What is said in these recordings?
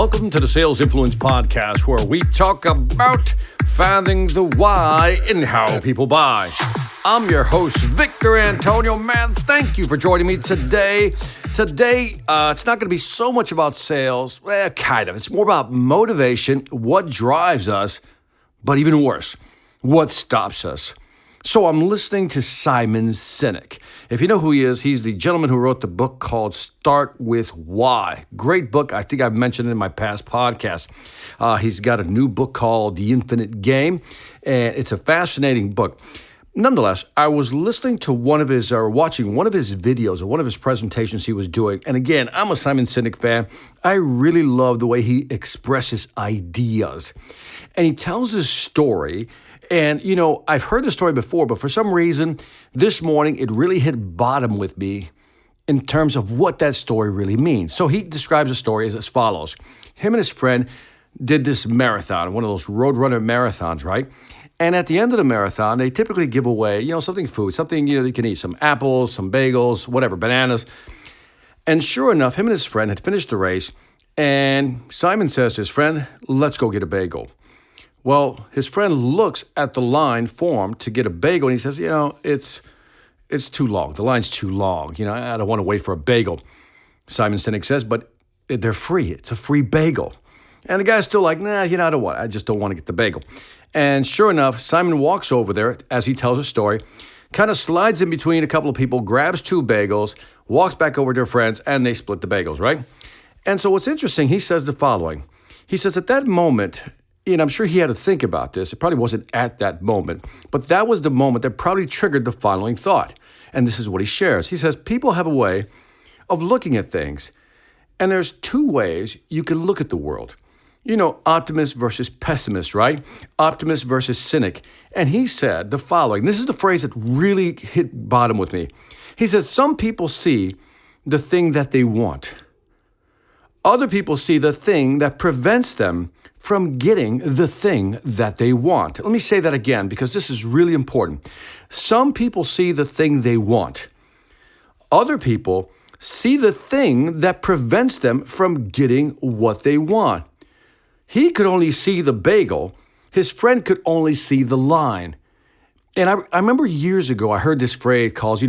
Welcome to the Sales Influence Podcast, where we talk about finding the why in how people buy. I'm your host, Victor Antonio. Man, thank you for joining me today. Today, it's not going to be so much about sales. Well, kind of. It's more about motivation, what drives us, but even worse, what stops us. So I'm listening to Simon Sinek. If you know who he is, he's the gentleman who wrote the book called Start With Why. Great book. I think I've mentioned it in my past podcasts. He's got a new book called The Infinite Game, and it's a fascinating book. Nonetheless, I was listening to watching one of his videos or one of his presentations he was doing. And again, I'm a Simon Sinek fan. I really love the way he expresses ideas. And he tells his story. And, you know, I've heard the story before, but for some reason, this morning, it really hit bottom with me in terms of what that story really means. So he describes the story as follows. Him and his friend did this marathon, one of those Roadrunner marathons, right? And at the end of the marathon, they typically give away, something you can eat, some apples, some bagels, whatever, bananas. And sure enough, him and his friend had finished the race, and Simon says to his friend, let's go get a bagel. Well, his friend looks at the line formed to get a bagel, and he says, it's too long. The line's too long. I don't want to wait for a bagel. Simon Sinek says, but they're free. It's a free bagel. And the guy's still like, I don't want. I just don't want to get the bagel. And sure enough, Simon walks over there, as he tells a story, kind of slides in between a couple of people, grabs two bagels, walks back over to their friends, and they split the bagels, right? And so what's interesting, he says the following. He says at that moment, I'm sure he had to think about this. It probably wasn't at that moment, but that was the moment that probably triggered the following thought. And this is what he shares. He says, people have a way of looking at things, and there's two ways you can look at the world. Optimist versus pessimist, right? Optimist versus cynic. And he said the following. This is the phrase that really hit bottom with me. He said, some people see the thing that they want. Other people see the thing that prevents them from getting the thing that they want. Let me say that again, because this is really important. Some people see the thing they want. Other people see the thing that prevents them from getting what they want. He could only see the bagel. His friend could only see the line. And I remember years ago, I heard this phrase called,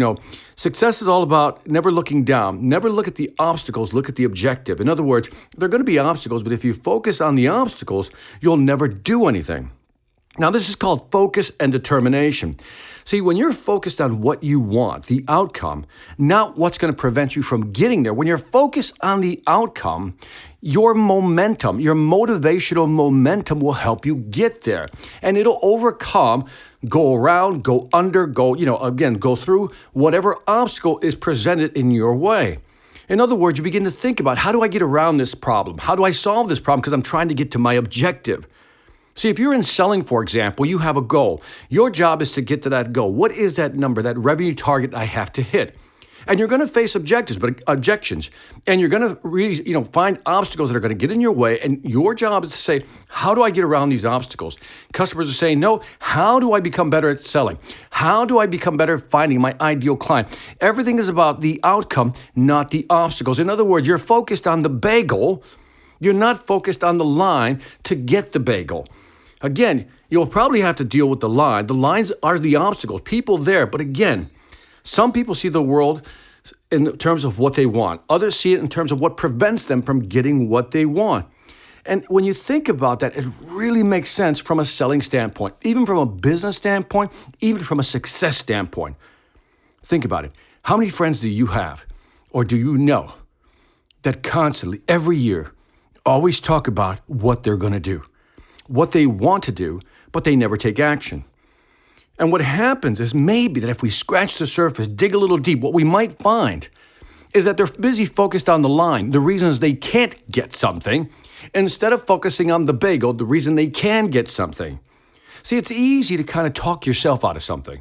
success is all about never looking down. Never look at the obstacles, look at the objective. In other words, there are going to be obstacles, but if you focus on the obstacles, you'll never do anything. Now, this is called focus and determination. See, when you're focused on what you want, the outcome, not what's going to prevent you from getting there, when you're focused on the outcome, your momentum, your motivational momentum will help you get there. And it'll overcome, go around, go under, go through whatever obstacle is presented in your way. In other words, you begin to think about, how do I get around this problem? How do I solve this problem? Because I'm trying to get to my objective. See, if you're in selling, for example, you have a goal. Your job is to get to that goal. What is that number, that revenue target I have to hit? And you're going to face objections, and you're going to find obstacles that are going to get in your way. And your job is to say, how do I get around these obstacles? Customers are saying, no, how do I become better at selling? How do I become better at finding my ideal client? Everything is about the outcome, not the obstacles. In other words, you're focused on the bagel. You're not focused on the line to get the bagel. Again, you'll probably have to deal with the line. The lines are the obstacles, people there. But again, some people see the world in terms of what they want. Others see it in terms of what prevents them from getting what they want. And when you think about that, it really makes sense from a selling standpoint, even from a business standpoint, even from a success standpoint. Think about it. How many friends do you have, or do you know, that constantly, every year, always talk about what they're going to do, what they want to do, but they never take action? And what happens is maybe that if we scratch the surface, dig a little deep, what we might find is that they're busy focused on the line, the reasons they can't get something, instead of focusing on the bagel, the reason they can get something. See, it's easy to kind of talk yourself out of something.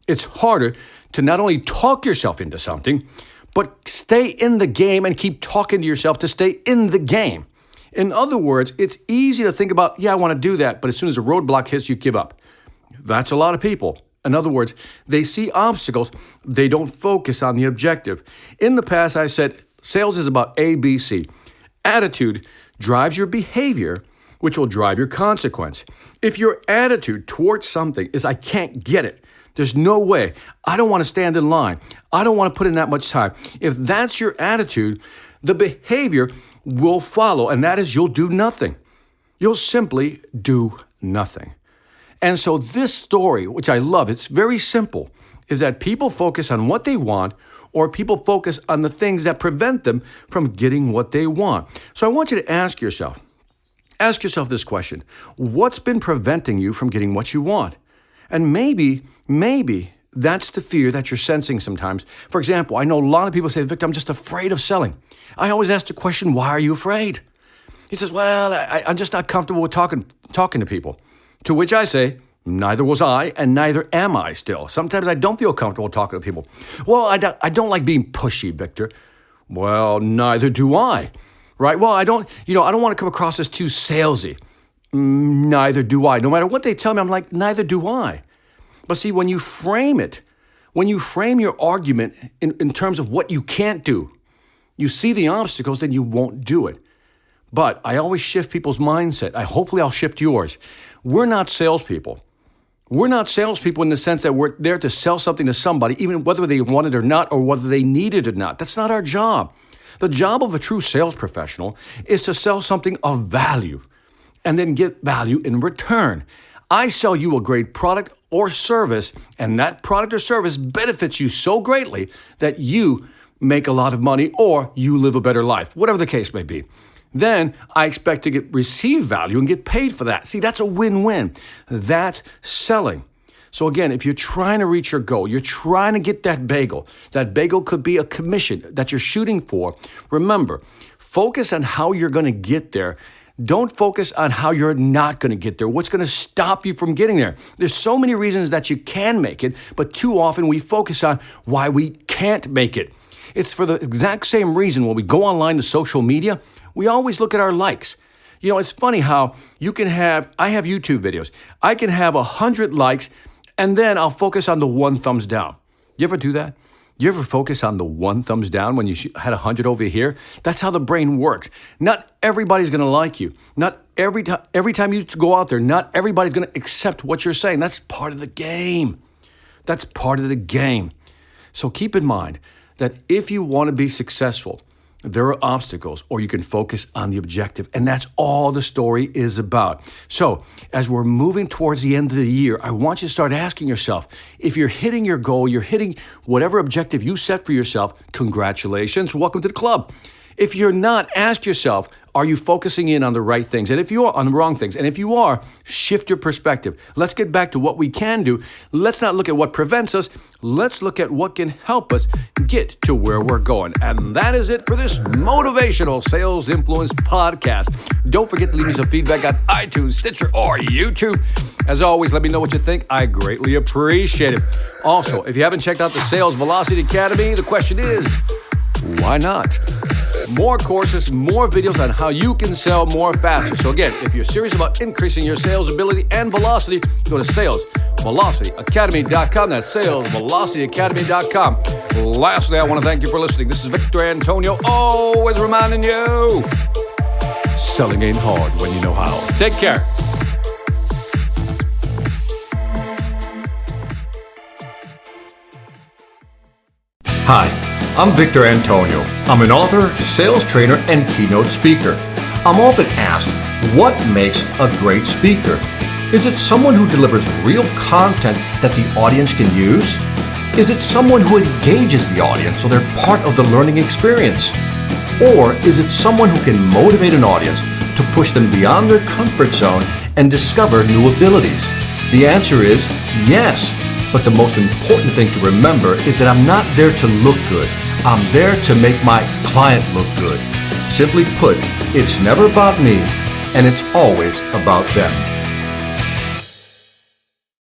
It's harder to not only talk yourself into something, but stay in the game and keep talking to yourself to stay in the game. In other words, it's easy to think about, I want to do that, but as soon as a roadblock hits, you give up. That's a lot of people. In other words, they see obstacles, they don't focus on the objective. In the past, I said sales is about ABC. Attitude drives your behavior, which will drive your consequence. If your attitude towards something is, I can't get it, there's no way, I don't want to stand in line, I don't want to put in that much time. If that's your attitude, the behavior will follow, and that is you'll do nothing. You'll simply do nothing. And so this story, which I love, it's very simple, is that people focus on what they want, or people focus on the things that prevent them from getting what they want. So I want you to ask yourself this question. What's been preventing you from getting what you want? And maybe that's the fear that you're sensing sometimes. For example, I know a lot of people say, Victor, I'm just afraid of selling. I always ask the question, why are you afraid? He says, well, I'm just not comfortable with talking to people. To which I say, neither was I, and neither am I still. Sometimes I don't feel comfortable talking to people. Well, I don't like being pushy, Victor. Well, neither do I, right? Well, I don't want to come across as too salesy. Neither do I. No matter what they tell me, I'm like, neither do I. But see, when you frame your argument in terms of what you can't do, you see the obstacles, then you won't do it. But I always shift people's mindset. Hopefully I'll shift yours. We're not salespeople. We're not salespeople in the sense that we're there to sell something to somebody, even whether they want it or not, or whether they need it or not. That's not our job. The job of a true sales professional is to sell something of value and then get value in return. I sell you a great product or service, and that product or service benefits you so greatly that you make a lot of money or you live a better life, whatever the case may be. Then I expect to receive value and get paid for that. See, that's a win-win. That's selling. So again, if you're trying to reach your goal, you're trying to get that bagel could be a commission that you're shooting for. Remember, focus on how you're going to get there. Don't focus on how you're not going to get there. What's going to stop you from getting there? There's so many reasons that you can make it, but too often we focus on why we can't make it. It's for the exact same reason when we go online to social media, we always look at our likes. You know, it's funny how I have YouTube videos. I can have 100 likes, and then I'll focus on the one thumbs down. You ever do that? You ever focus on the one thumbs down when you had 100 over here? That's how the brain works. Not everybody's going to like you. Not every time you go out there, not everybody's going to accept what you're saying. That's part of the game. That's part of the game. So keep in mind that if you want to be successful, there are obstacles, or you can focus on the objective. And that's all the story is about. So as we're moving towards the end of the year, I want you to start asking yourself, if you're hitting your goal, you're hitting whatever objective you set for yourself, congratulations, welcome to the club. If you're not, ask yourself, are you focusing in on the right things? And if you are, on the wrong things. And if you are, shift your perspective. Let's get back to what we can do. Let's not look at what prevents us. Let's look at what can help us get to where we're going. And that is it for this motivational sales influence podcast. Don't forget to leave me some feedback on iTunes, Stitcher, or YouTube. As always, let me know what you think. I greatly appreciate it. Also, if you haven't checked out the Sales Velocity Academy, the question is, why not? More courses, more videos on how you can sell more faster. So again, if you're serious about increasing your sales ability and velocity, go to salesvelocityacademy.com. That's salesvelocityacademy.com. Lastly, I want to thank you for listening. This is Victor Antonio, always reminding you, selling ain't hard when you know how. Take care. Hi, I'm Victor Antonio. I'm an author, sales trainer, and keynote speaker. I'm often asked, what makes a great speaker? Is it someone who delivers real content that the audience can use? Is it someone who engages the audience so they're part of the learning experience? Or is it someone who can motivate an audience to push them beyond their comfort zone and discover new abilities? The answer is yes. But the most important thing to remember is that I'm not there to look good. I'm there to make my client look good. Simply put, it's never about me, and it's always about them.